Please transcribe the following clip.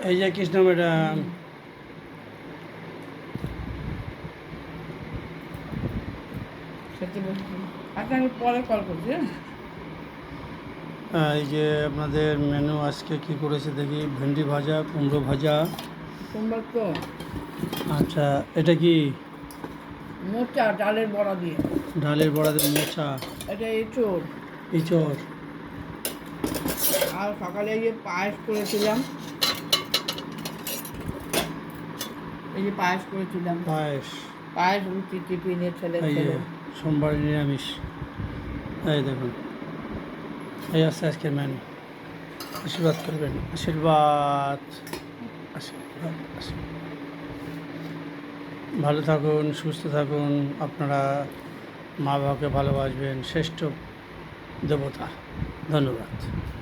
এই যে কৃষ্ণ ম্যাডাম, খেতে বসেছি। আচ্ছা আমি পরে কল করছি, হ্যাঁ? এই যে আপনাদের মেনু আজকে কি করেছে দেখি। ভেন্ডি ভাজা, কুমড়ো ভাজা। সোমবার তো আচ্ছা, এটা কি? মোচা ডালের বড়া দিয়ে। ডালের বড়া দিয়ে মোচা, এটা এঁচোড়। ইঁচড়। আর সকালে এই যে পায়েস করেছিলাম, এই যে পায়েস করেছিলাম, পায়েস। পায়েস রুটি টিফিনে ছেলে এই যে খেলো। সোমবার নিরামিষ। এই দেখুন, এই আছে আজকের মেনু। আশীর্বাদ করবেন, আশীর্বাদ, আশীর্বাদ, আশীর্বাদ। ভালো থাকুন, সুস্থ থাকুন। আপনারা মা বাবাকে ভালোবাসবেন, শ্রেষ্ঠ দেবতা। ধন্যবাদ।